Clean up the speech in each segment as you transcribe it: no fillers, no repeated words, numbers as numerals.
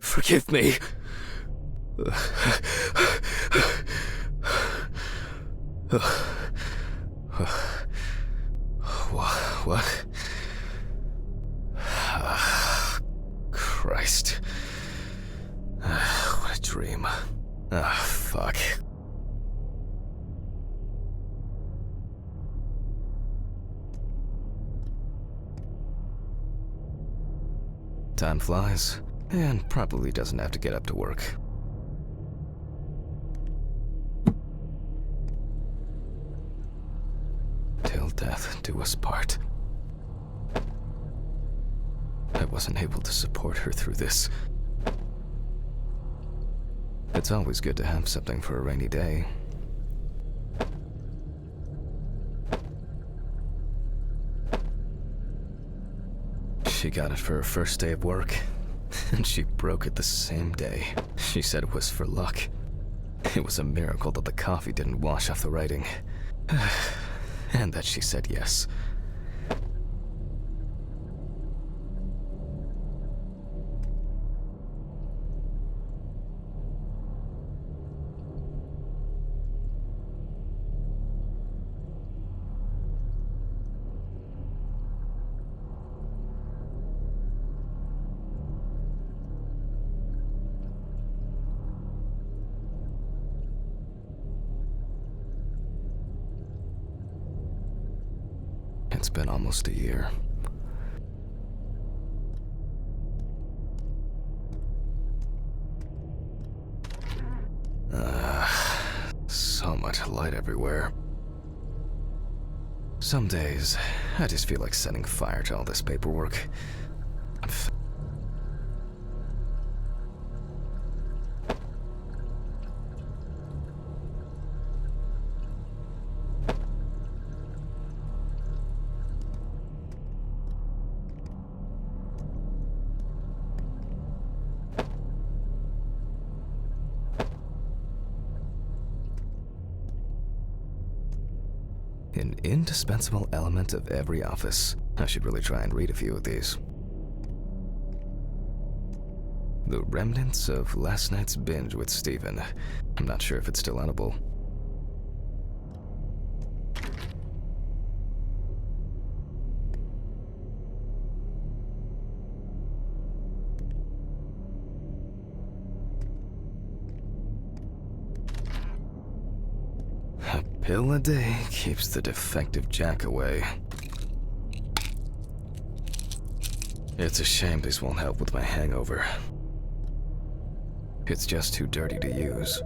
Forgive me. What? Christ. What a dream. Fuck. Time flies, and probably doesn't have to get up to work. Till death do us part. I wasn't able to support her through this. It's always good to have something for a rainy day. She got it for her first day of work, and she broke it the same day. She said it was for luck. It was a miracle that the coffee didn't wash off the writing. And that she said yes. It's been almost a year. So much light everywhere. Some days, I just feel like setting fire to all this paperwork. An indispensable element of every office. I should really try and read a few of these. The remnants of last night's binge with Steven. I'm not sure if it's still edible. A pill a day keeps the defective Jack away. It's a shame these won't help with my hangover. It's just too dirty to use.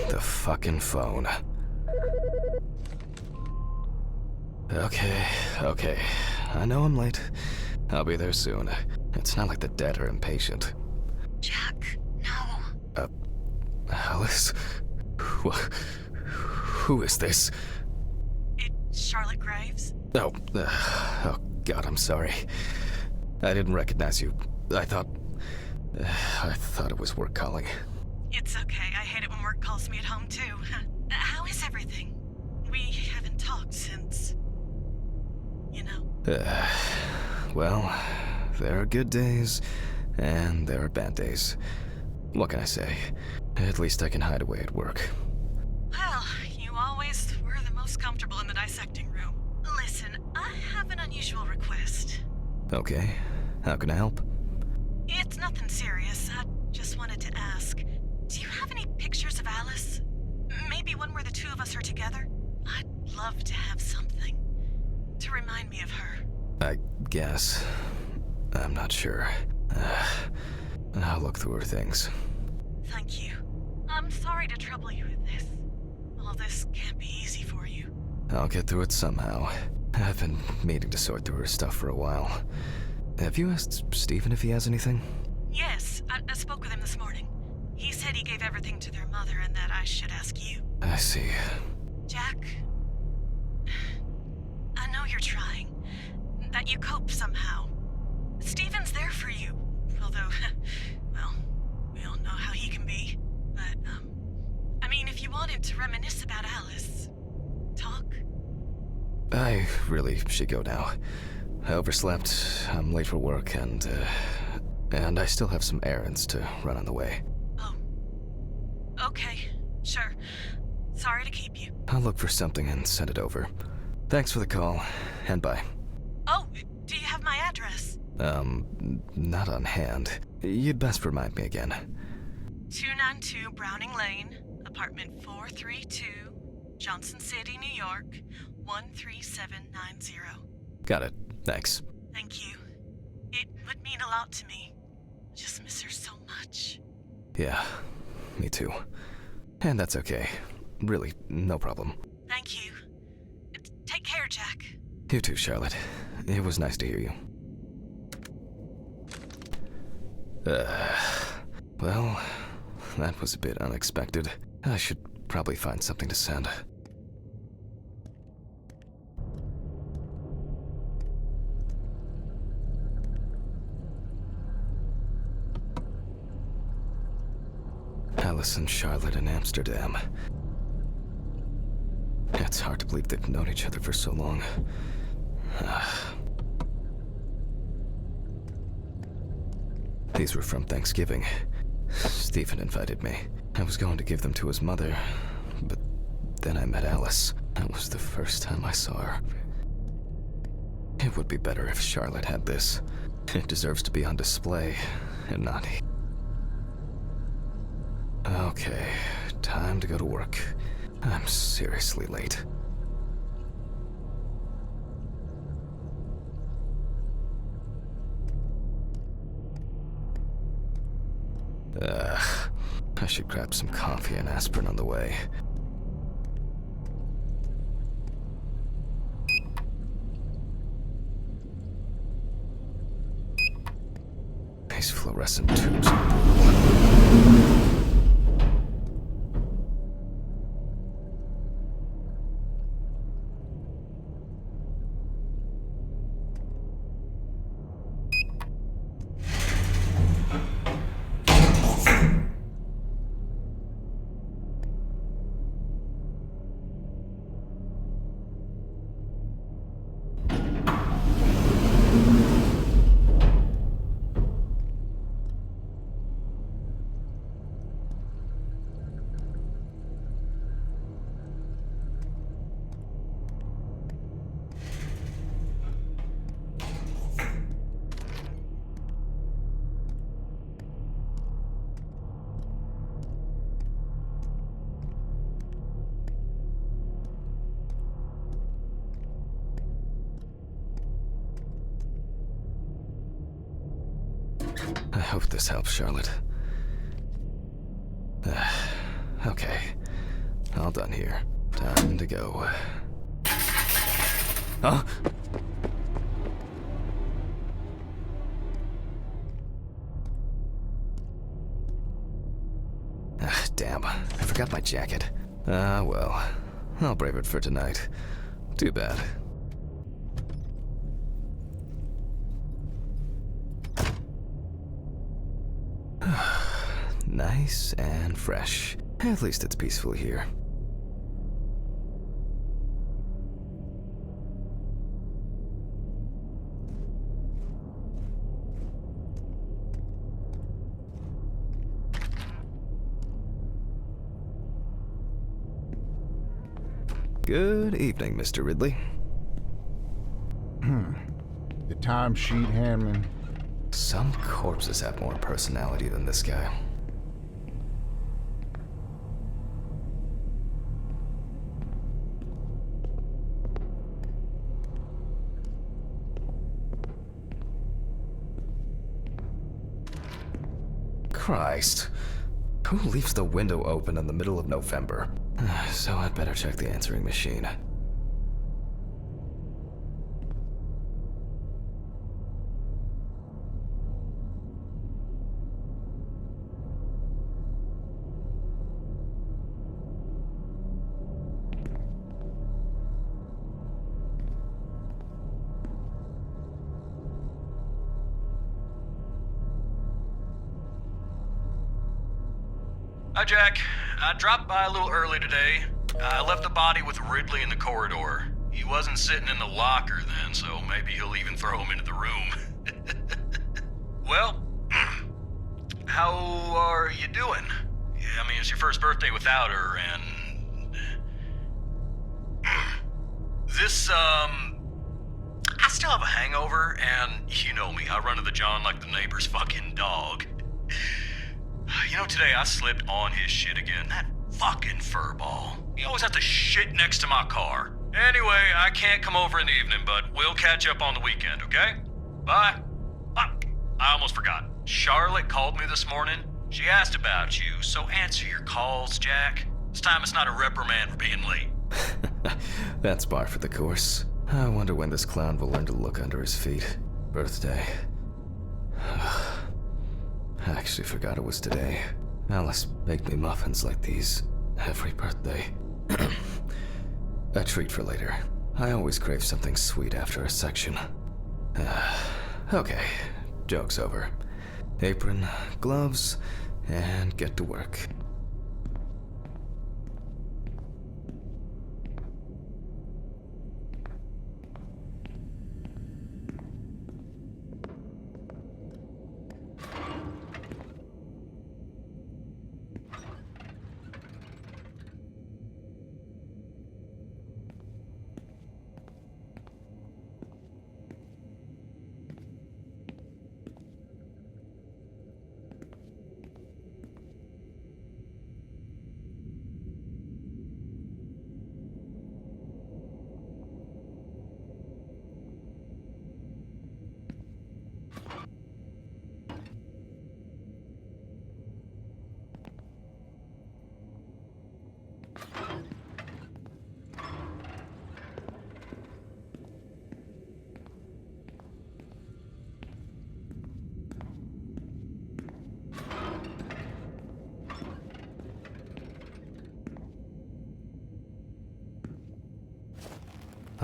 The fucking phone. Okay. I know I'm late. I'll be there soon. It's not like the dead are impatient. Jack, no. Alice? Who is this? It's Charlotte Graves. Oh God, I'm sorry. I didn't recognize you. I thought it was work calling. It's okay. I hate it when work calls me at home, too. How is everything? We haven't talked since... you know. Well, there are good days, and there are bad days. What can I say? At least I can hide away at work. Well, you always were the most comfortable in the dissecting room. Listen, I have an unusual request. Okay, how can I help? It's nothing serious. I just wanted to ask, do you have any pictures of Alice? Maybe one where the two of us are together? I'd love to have something to remind me of her. I guess. I'm not sure. I'll look through her things. Thank you. I'm sorry to trouble you with this. All this can't be easy for you. I'll get through it somehow. I've been meaning to sort through her stuff for a while. Have you asked Steven if he has anything? Yes, I spoke with him this morning. He said he gave everything to their mother and that I should ask you. I see. Jack, I know you're trying. That you cope somehow. Steven's there for you. Although, well, we all know how he can be. But, I mean, if you wanted to reminisce about Alice, talk. I really should go now. I overslept, I'm late for work, and I still have some errands to run on the way. Oh. Okay, sure. Sorry to keep you. I'll look for something and send it over. Thanks for the call, and bye. Oh, do you have my address? Not on hand. You'd best remind me again. 292 Browning Lane, apartment 432, Johnson City, New York, 13790. Got it. Thanks. Thank you. It would mean a lot to me. I just miss her so much. Yeah, me too. And that's okay. Really, no problem. Thank you. Take care, Jack. You too, Charlotte. It was nice to hear you. Well, that was a bit unexpected. I should probably find something to send. Alice and Charlotte in Amsterdam. It's hard to believe they've known each other for so long. These were from Thanksgiving. Stephen invited me. I was going to give them to his mother, but then I met Alice. That was the first time I saw her. It would be better if Charlotte had this. It deserves to be on display, and not... Okay, time to go to work. I'm seriously late. I should grab some coffee and aspirin on the way. These fluorescent tubes. I hope this helps, Charlotte. Okay. All done here. Time to go. Huh? Damn. I forgot my jacket. Well. I'll brave it for tonight. Too bad. Nice and fresh. At least it's peaceful here. Good evening, Mr. Ridley. The timesheet handling. Some corpses have more personality than this guy. Christ. Who leaves the window open in the middle of November? So I'd better check the answering machine. Hi, Jack. I dropped by a little early today. I left the body with Ridley in the corridor. He he wasn't sitting in the locker then, so maybe he'll even throw him into the room. Well, how are you doing? Yeah, I mean, it's your first birthday without her, and... This, I still have a hangover, and you know me, I run to the John like the neighbor's fucking dog. You know, today I slipped on his shit again. That fucking furball. He always has to shit next to my car. Anyway, I can't come over in the evening, but we'll catch up on the weekend, okay? Bye. I almost forgot. Charlotte called me this morning. She asked about you, so answer your calls, Jack. This time it's not a reprimand for being late. That's par for the course. I wonder when this clown will learn to look under his feet. Birthday. I actually forgot it was today. Alice baked me muffins like these every birthday. A treat for later. I always crave something sweet after a section. Okay, joke's over. Apron, gloves, and get to work.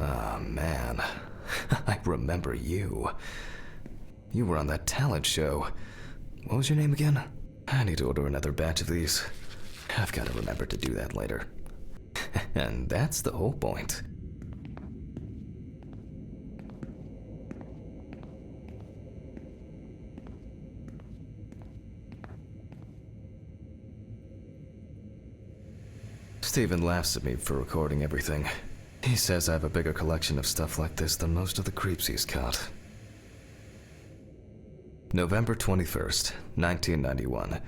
Ah, man. I remember you. You were on that talent show. What was your name again? I need to order another batch of these. I've got to remember to do that later. And that's the whole point. Steven laughs at me for recording everything. He says I have a bigger collection of stuff like this than most of the creeps he's caught. November 21st, 1991.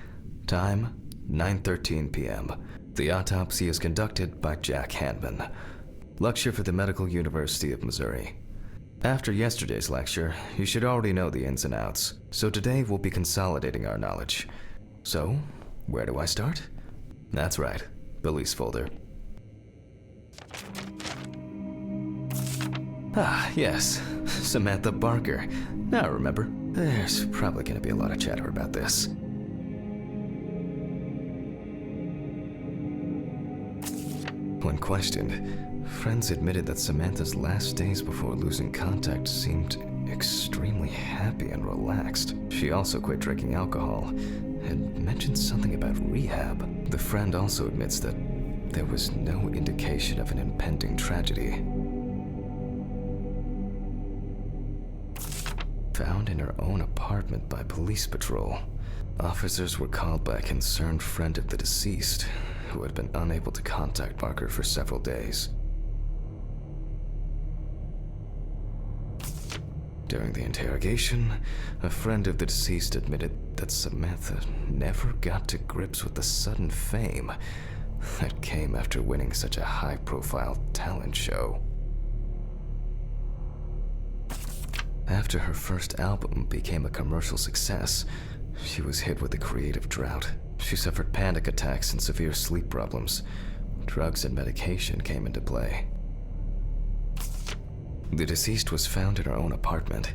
Time, 9:13 p.m. The autopsy is conducted by Jack Hanman. Lecture for the Medical University of Missouri. After yesterday's lecture, you should already know the ins and outs, so today we'll be consolidating our knowledge. So, where do I start? That's right, Billy's folder. Ah, yes, Samantha Barker. Now remember, there's probably going to be a lot of chatter about this. When questioned, friends admitted that Samantha's last days before losing contact seemed extremely happy and relaxed. She also quit drinking alcohol and mentioned something about rehab. The friend also admits that there was no indication of an impending tragedy. Found in her own apartment by police patrol. Officers were called by a concerned friend of the deceased, who had been unable to contact Barker for several days. During the interrogation, a friend of the deceased admitted that Samantha never got to grips with the sudden fame that came after winning such a high-profile talent show. After her first album became a commercial success, she was hit with a creative drought. She suffered panic attacks and severe sleep problems. Drugs and medication came into play. The deceased was found in her own apartment,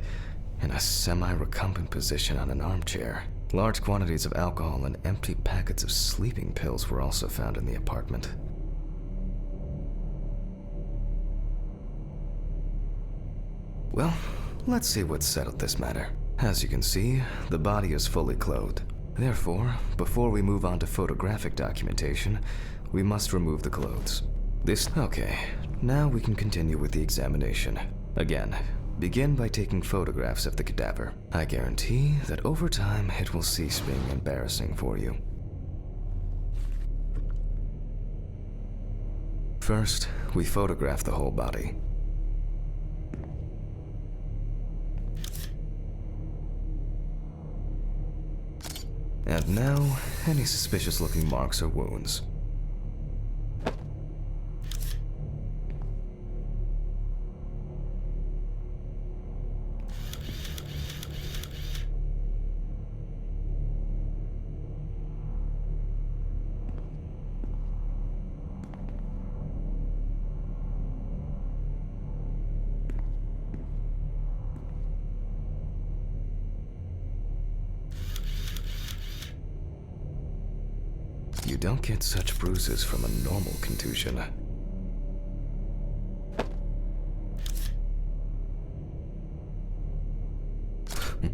in a semi-recumbent position on an armchair. Large quantities of alcohol and empty packets of sleeping pills were also found in the apartment. Well, let's see what settled this matter. As you can see, the body is fully clothed. Therefore, before we move on to photographic documentation, we must remove the clothes. Okay, Now we can continue with the examination. Again, begin by taking photographs of the cadaver. I guarantee that over time it will cease being embarrassing for you. First, we photograph the whole body. And now, any suspicious-looking marks or wounds. You don't get such bruises from a normal contusion.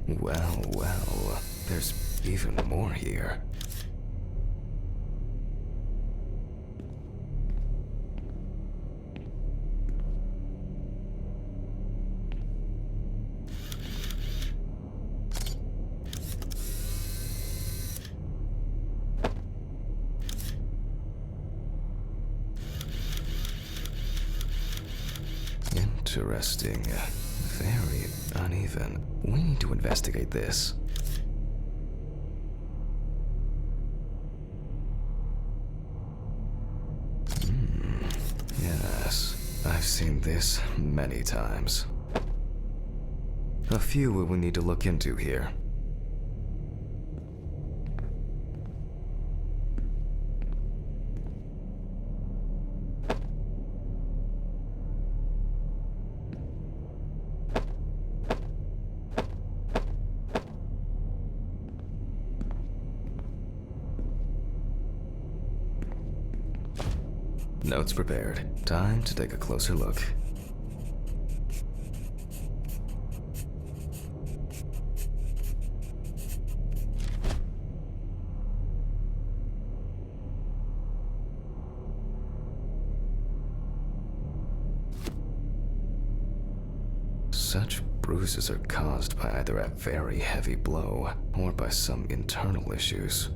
Well, there's even more here. Interesting. Very uneven. We need to investigate this. Yes, I've seen this many times. A few we will need to look into here. Notes prepared. Time to take a closer look. Such bruises are caused by either a very heavy blow or by some internal issues.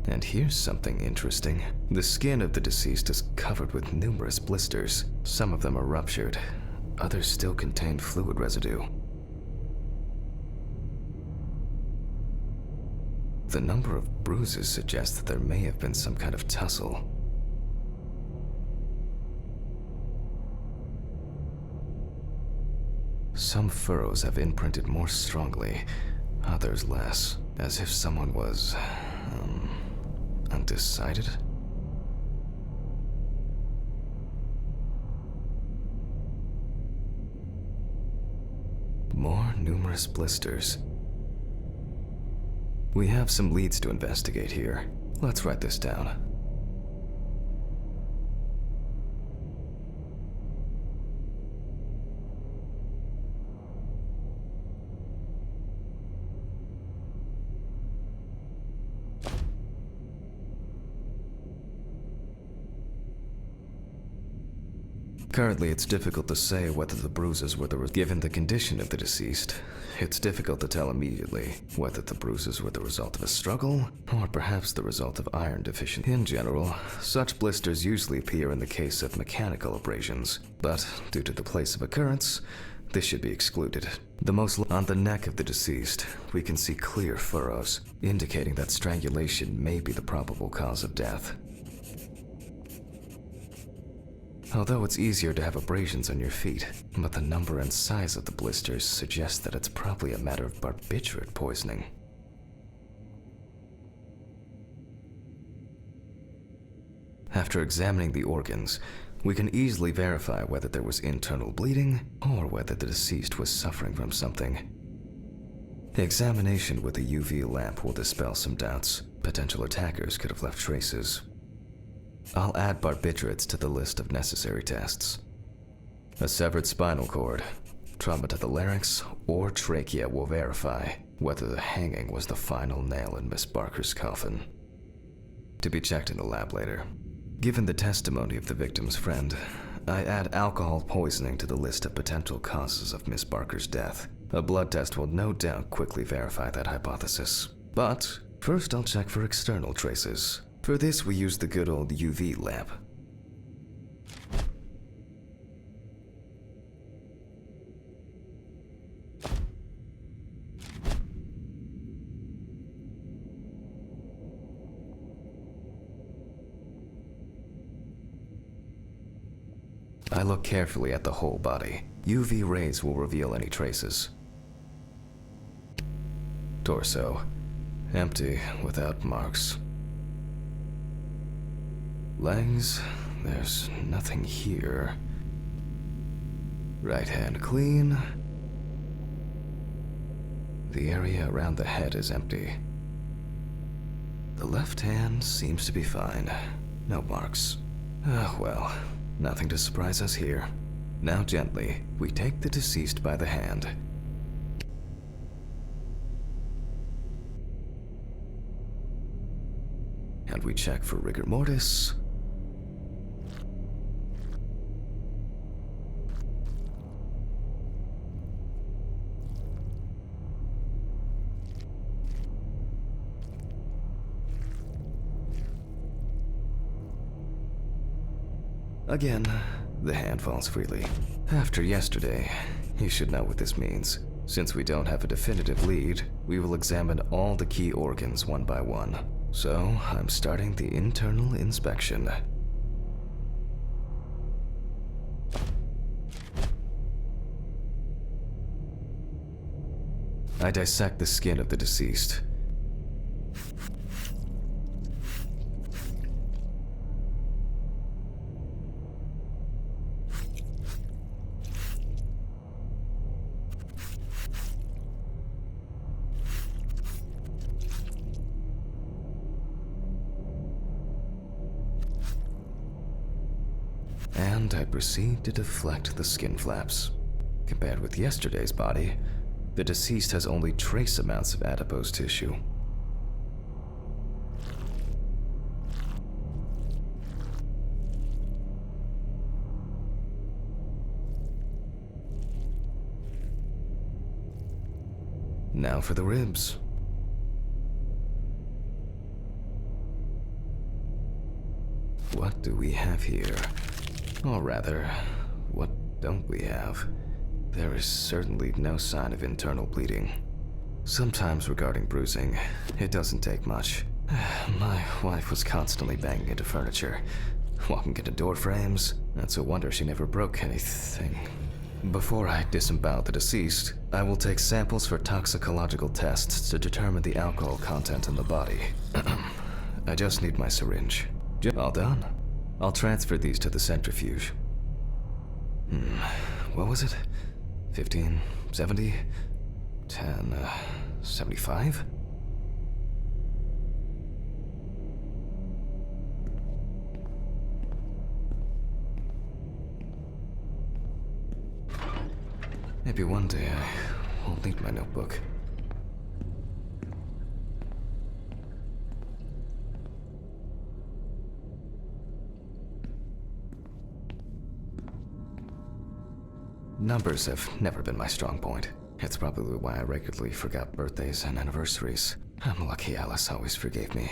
And here's something interesting. The skin of the deceased is covered with numerous blisters. Some of them are ruptured. Others still contain fluid residue. The number of bruises suggests that there may have been some kind of tussle. Some furrows have imprinted more strongly, others less, as if someone was undecided? More numerous blisters. We have some leads to investigate here. Let's write this down. Currently, it's difficult to say whether the bruises were given the condition of the deceased. It's difficult to tell immediately whether the bruises were the result of a struggle, or perhaps the result of iron deficiency. In general, such blisters usually appear in the case of mechanical abrasions, but due to the place of occurrence, this should be excluded. On the neck of the deceased, we can see clear furrows, indicating that strangulation may be the probable cause of death. Although it's easier to have abrasions on your feet, but the number and size of the blisters suggests that it's probably a matter of barbiturate poisoning. After examining the organs, we can easily verify whether there was internal bleeding or whether the deceased was suffering from something. The examination with a UV lamp will dispel some doubts. Potential attackers could have left traces. I'll add barbiturates to the list of necessary tests. A severed spinal cord, trauma to the larynx, or trachea will verify whether the hanging was the final nail in Miss Barker's coffin. to be checked in the lab later. Given the testimony of the victim's friend, I add alcohol poisoning to the list of potential causes of Miss Barker's death. A blood test will no doubt quickly verify that hypothesis. But first I'll check for external traces. For this we use the good old UV lamp. I look carefully at the whole body. UV rays will reveal any traces. Torso. Empty, without marks. Legs. There's nothing here. Right hand clean. The area around the head is empty. The left hand seems to be fine. No marks. Well. Nothing to surprise us here. Now gently, we take the deceased by the hand. And we check for rigor mortis. Again, the hand falls freely. After yesterday, you should know what this means. Since we don't have a definitive lead, we will examine all the key organs one by one. So, I'm starting the internal inspection. I dissect the skin of the deceased. And I proceed to deflect the skin flaps. Compared with yesterday's body, the deceased has only trace amounts of adipose tissue. Now for the ribs. What do we have here? Or rather, what don't we have? There is certainly no sign of internal bleeding. Sometimes regarding bruising, it doesn't take much. My wife was constantly banging into furniture, walking into door frames. That's a wonder she never broke anything. Before I disembowel the deceased, I will take samples for toxicological tests to determine the alcohol content in the body. I just need my syringe. All done. I'll transfer these to the centrifuge. What was it? 15, 70, 10, 75? Maybe one day I won't need my notebook. Numbers have never been my strong point. It's probably why I regularly forgot birthdays and anniversaries. I'm lucky Alice always forgave me.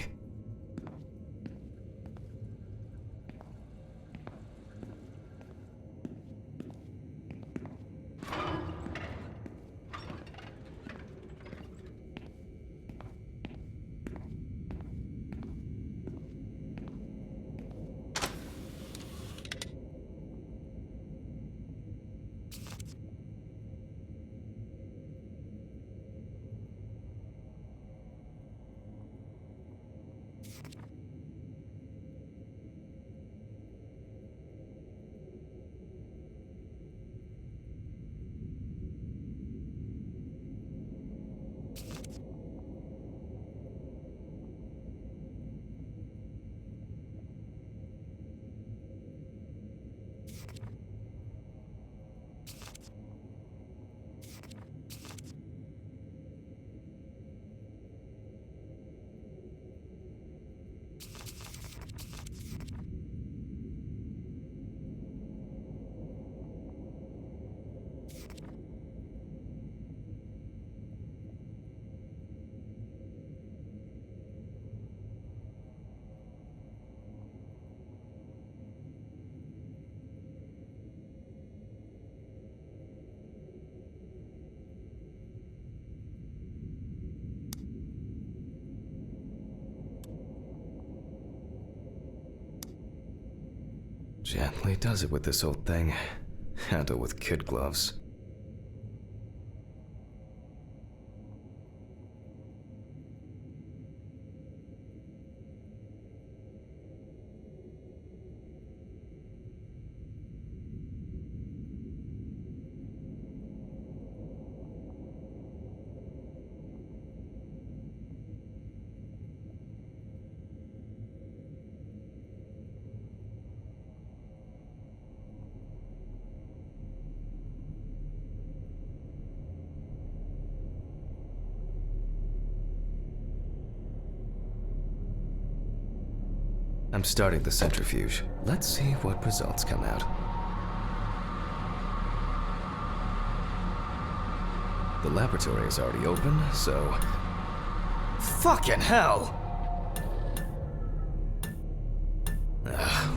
Gently does it with this old thing. Handle with kid gloves. I'm starting the centrifuge. Let's see what results come out. The laboratory is already open, so... Fucking hell!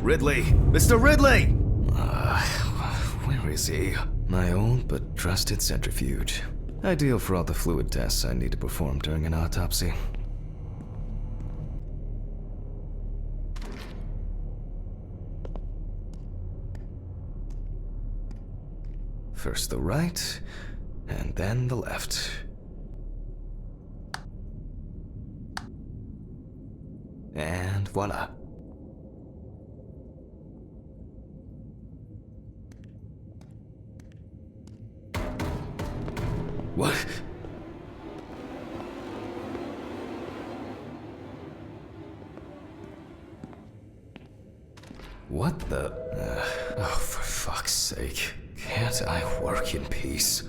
Ridley! Mr. Ridley! Where is he? My old but trusted centrifuge. Ideal for all the fluid tests I need to perform during an autopsy. First the right, and then the left. And voila. What? What the? Oh, for fuck's sake. Can't I work in peace?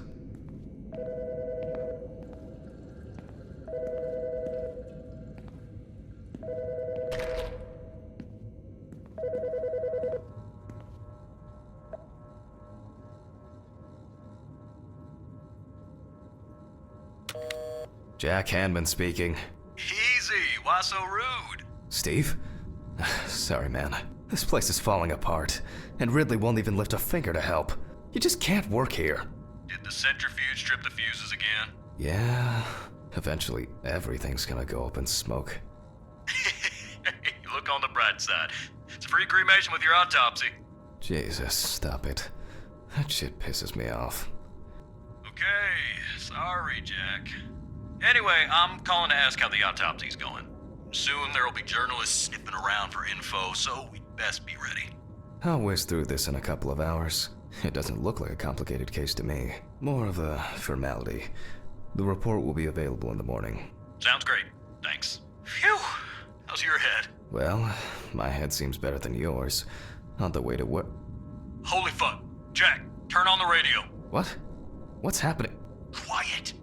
Jack Hanman speaking. Easy, why so rude? Steve? Sorry, man. This place is falling apart, and Ridley won't even lift a finger to help. You just can't work here. Did the centrifuge trip the fuses again? Yeah, eventually everything's gonna go up in smoke. Look on the bright side. It's free cremation with your autopsy. Jesus, stop it. That shit pisses me off. Okay, sorry, Jack. Anyway, I'm calling to ask how the autopsy's going. Soon there'll be journalists sniffing around for info, so we'd best be ready. I'll whiz through this in a couple of hours. It doesn't look like a complicated case to me. More of a formality. The report will be available in the morning. Sounds great. Thanks. Phew! How's your head? Well, my head seems better than yours. On the way to work. Holy fuck. Jack, turn on the radio. What? What's happening? Quiet.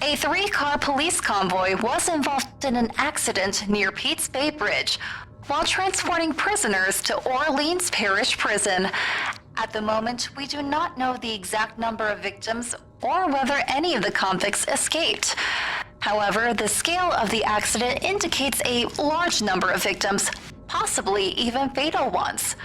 A 3-car police convoy was involved in an accident near Pete's Bay Bridge while transporting prisoners to Orleans Parish Prison. At the moment, we do not know the exact number of victims or whether any of the convicts escaped. However, the scale of the accident indicates a large number of victims, possibly even fatal ones.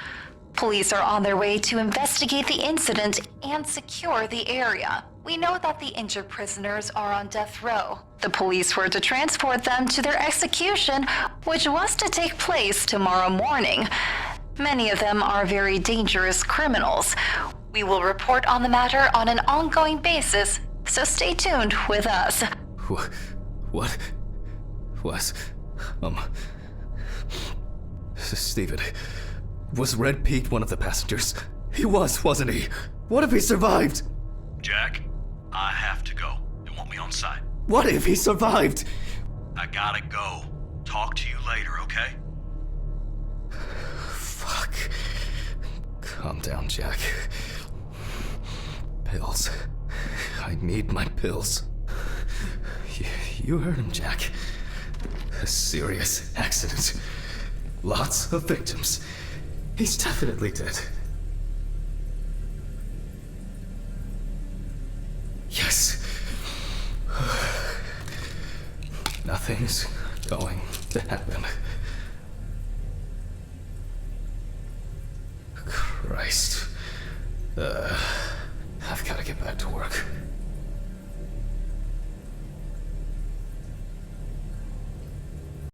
Police are on their way to investigate the incident and secure the area. We know that the injured prisoners are on death row. The police were to transport them to their execution, which was to take place tomorrow morning. Many of them are very dangerous criminals. We will report on the matter on an ongoing basis, so stay tuned with us. What? Steven, was Red Pete one of the passengers? He was, wasn't he? What if he survived? Jack, I have to go. They want me on site. What if he survived? I gotta go. Talk to you later, okay? Fuck. Calm down, Jack. Pills. I need my pills. You heard him, Jack. A serious accident. Lots of victims. He's definitely dead. Yes. Nothing's going to happen. Christ. I've got to get back to work.